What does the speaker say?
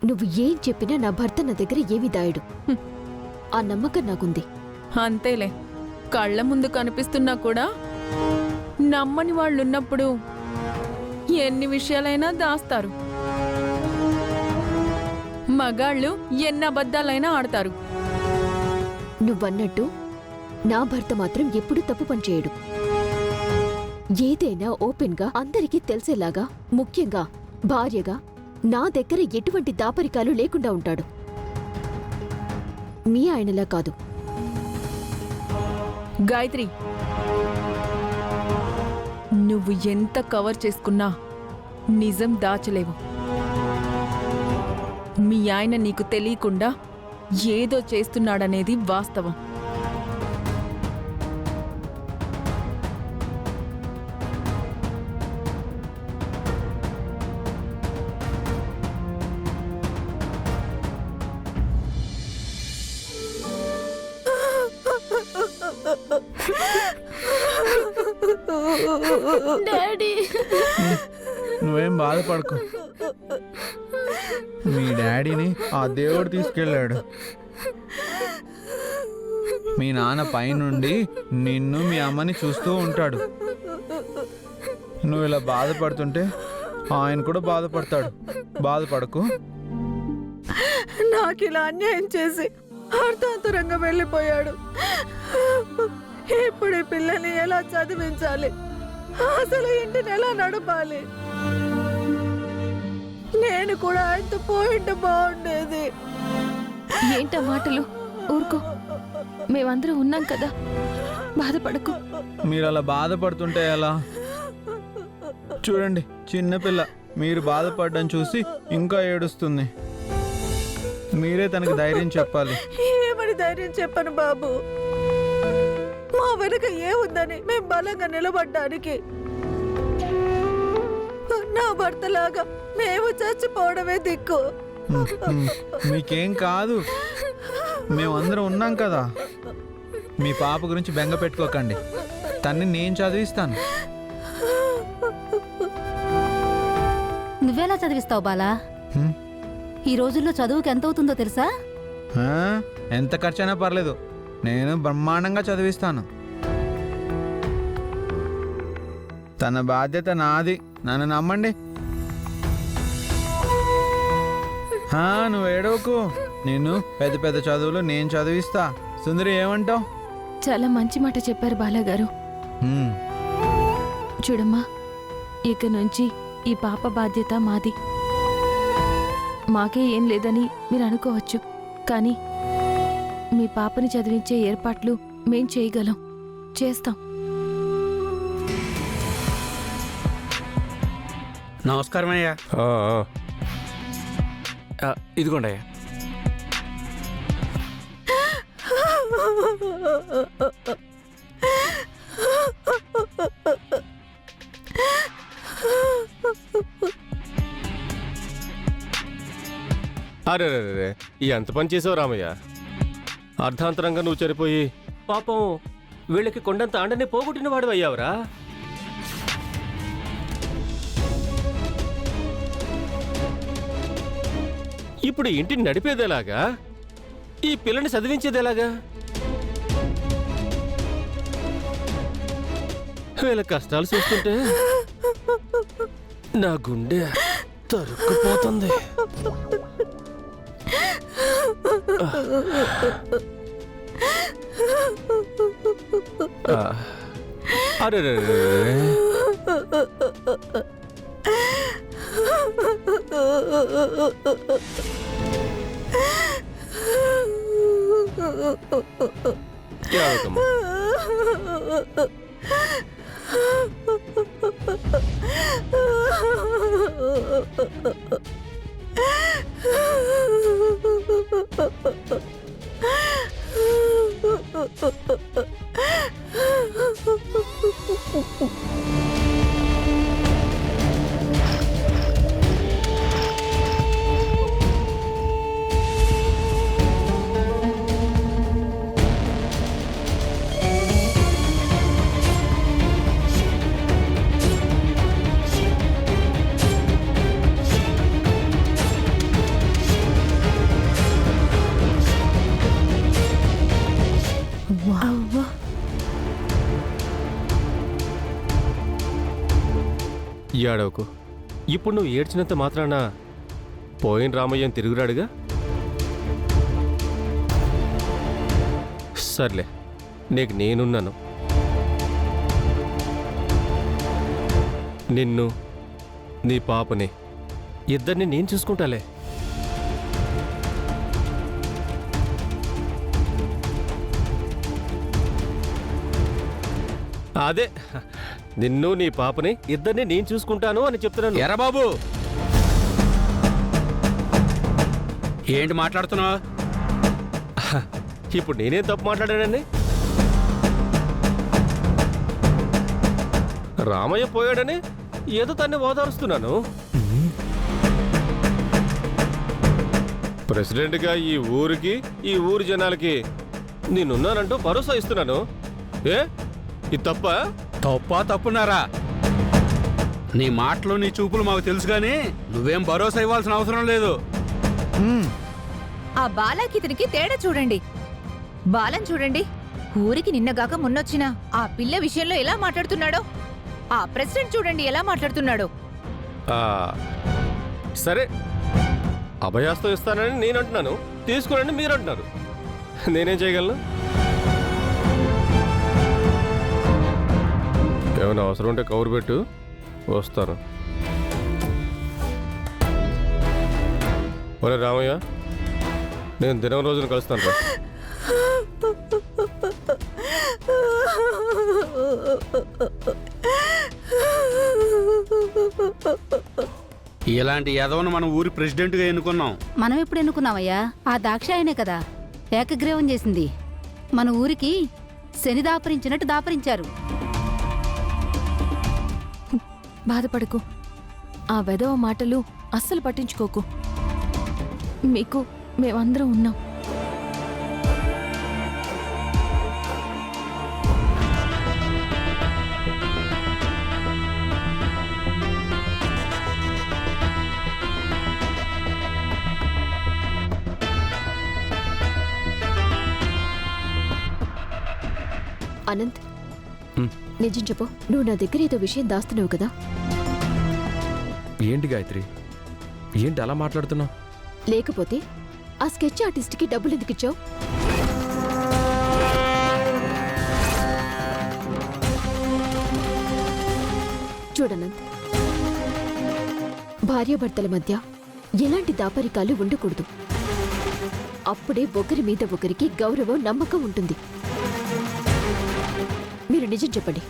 నువ్వు ఏం చెప్పినా నా భర్త నా దగ్గర ఏమి దాయడు. ఆ నమ్మకం నాకుంది. అంతేలే, కళ్ళ ముందు కనిపిస్తున్నా కూడా నమ్మని వాళ్ళున్నప్పుడు ఎన్ని విషయాలైనా దాస్తారు. మగాళ్ళు ఎన్ని అబద్ధాలైనా ఆడతారు. నువ్వన్నట్టు నా భర్త మాత్రం ఎప్పుడూ తప్పు పని చేయడు. ఏదైనా ఓపెన్గా అందరికీ తెలిసేలాగా, ముఖ్యంగా భార్యగా నా దగ్గర ఎటువంటి దాపరికాలు లేకుండా ఉంటాడు. మీ ఆయనలా కాదు. గాయత్రి, నువ్వు ఎంత కవర్ చేసుకున్నా నిజం దాచలేవు. మీ ఆయన నీకు తెలియకుండా ఏదో చేస్తున్నాడనేది వాస్తవం. డాడీ, నువ్వేం బాధపడకు. మీ డాడీని ఆ దేవుడు తీసుకెళ్ళాడు. మీ నాన్న పైనుండి నిన్ను మీ అమ్మని చూస్తూ ఉంటాడు. నువ్వు ఇలా బాధపడుతుంటే ఆయన కూడా బాధపడతాడు. బాధపడకు. నాకు ఇలా అన్యాయం చేసి అర్థాంతరంగా వెళ్ళిపోయాడు. ఇప్పుడు ఈ పిల్లని ఎలా చదివించాలి? అసలు ఇంటిని ఎలా నడపాలి? నేను కూడా ఆయనతో పోయింటే బాగుండేది. ఏంటా మాటలు? ఊరుకో, మేమందరం ఉన్నాం కదా, బాధపడకు. మీరు అలా బాధపడుతుంటే ఎలా? చూడండి, చిన్నపిల్ల మీరు బాధపడడం చూసి ఇంకా ఏడుస్తుంది. మీరే తనకి ధైర్యం చెప్పాలి. ఏమని ధైర్యం చెప్పను బాబు? మా వెనుక ఏముందని మేం బలంగా నిలబడ్డానికి? నా భర్తలాగా మేము చచ్చిపోవడమే దిక్కు. మీకేం కాదు, మేమందరం ఉన్నాం కదా. మీ పాప గురించి బెంగ పెట్టుకోకండి. తన్ని నేను చదివిస్తాను. నువ్వెలా చదివిస్తావు బాలా? ఈ రోజుల్లో చదువుకి ఎంత అవుతుందో తెలుసా? ఎంత ఖర్చైనా పర్లేదు, నేను బ్రహ్మాండంగా చదివిస్తాను. తన బాధ్యత నాది, నన్ను నమ్మండి. నువ్వు ఏడవకు, నిన్ను పెద్ద పెద్ద చదువులు నేను చదివిస్తా. సుందరి, ఏమంటావు? చాలా మంచి మాట చెప్పారు బాలాగారు. చూడమ్మా, ఇక నుంచి ఈ పాప బాధ్యత మాది. మాకే ఏం లేదని మీరు అనుకోవచ్చు, కానీ మీ పాపని చదివించే ఏర్పాట్లు మేం చేయగలం, చేస్తాం. నమస్కారం అయ్యా. ఇదిగోండి అయ్యా. అరే ఎంత పని చేసావు రామయ్య. అర్ధాంతరంగా నువ్వు చనిపోయి పాపం వీళ్ళకి కొండంత అండనే పోగొట్టిన వాడు అయ్యావురా. ఇప్పుడు ఇంటిని నడిపేదేలాగా, ఈ పిల్లని చదివించేదేలాగా? వీళ్ళ కష్టాలు చూస్తుంటే నా గుండె తరుక్కుపోతుంది. అరే ఏడవకు. ఇప్పుడు నువ్వు ఏడ్చినంత మాత్రాన పోయిన రామయ్య తిరుగురాడుగా. సర్లే, నీకు నేనున్నాను. నిన్ను, నీ పాపని ఇద్దరిని నేను చూసుకుంటాలే. అదే, నిన్ను నీ పాపని ఇద్దరిని నేను చూసుకుంటాను అని చెప్తున్నాను. ఎరా బాబు, ఏంటి మాట్లాడుతున్నావు? ఇప్పుడు నేనేం తప్పు మాట్లాడానండి? రామయ్య పోయాడని ఏదో తన్ని ఓదారుస్తున్నాను. ప్రెసిడెంట్గా ఈ ఊరికి, ఈ ఊరి జనాలకి నేనున్నానంటూ భరోసా ఇస్తున్నాను. ఏ ఇది తప్ప? తప్పున్నారా? నీ మాటలు, నీ చూపులు మాకు తెలుసు కానీ నువ్వేం భరోసా ఇవ్వాల్సిన అవసరం లేదు. ఆ బాలాకి ఇతనికి తేడా చూడండి. బాలం చూడండి, ఊరికి నిన్నగాక మొన్నొచ్చిన ఆ పిల్ల విషయంలో ఎలా మాట్లాడుతున్నాడో, ఆ ప్రెసిడెంట్ చూడండి ఎలా మాట్లాడుతున్నాడో. ఆ, సరే, అభయాస్తం ఇస్తానని నేను అంటున్నాను, తీసుకోనండి మీరు అంటున్నారు. నేనేం చేయగలను? ఏమైనా అవసరం ఉంటే కౌరు పెట్టు, వస్తాను. ఒరే రామయ్య, నేను దినం రోజున కలుస్తాను రా. ఇలాంటి యదవను మనం ఊరి ప్రెసిడెంట్గా ఎన్నుకున్నాం. మనం ఎప్పుడు ఎన్నుకున్నామయ్యా? ఆ దాక్షాయనే కదా ఏకగ్రీవం చేసింది. మన ఊరికి శని దాపరించినట్టు దాపరించారు. బాధపడకు. ఆ వెధవ మాటలు అస్సలు పట్టించుకోకు. మీకు మేమందరం ఉన్నాం. అనంత్, నిజం చెప్పు, నువ్వు నా దగ్గర ఏదో విషయం దాస్తున్నావు కదా? ఏంటి గాయత్రి, ఏంటి అలా మాట్లాడుతున్నావు? లేకపోతే ఆ స్కెచ్ ఆర్టిస్ట్కి డబ్బులు ఎందుకు ఇచ్చావు? చూడనంత్, భార్యాభర్తల మధ్య ఎలాంటి దాపరికాలు ఉండకూడదు. అప్పుడే ఒకరి మీద ఒకరికి గౌరవం, నమ్మకం ఉంటుంది. మీరు నిజం చెప్పండి.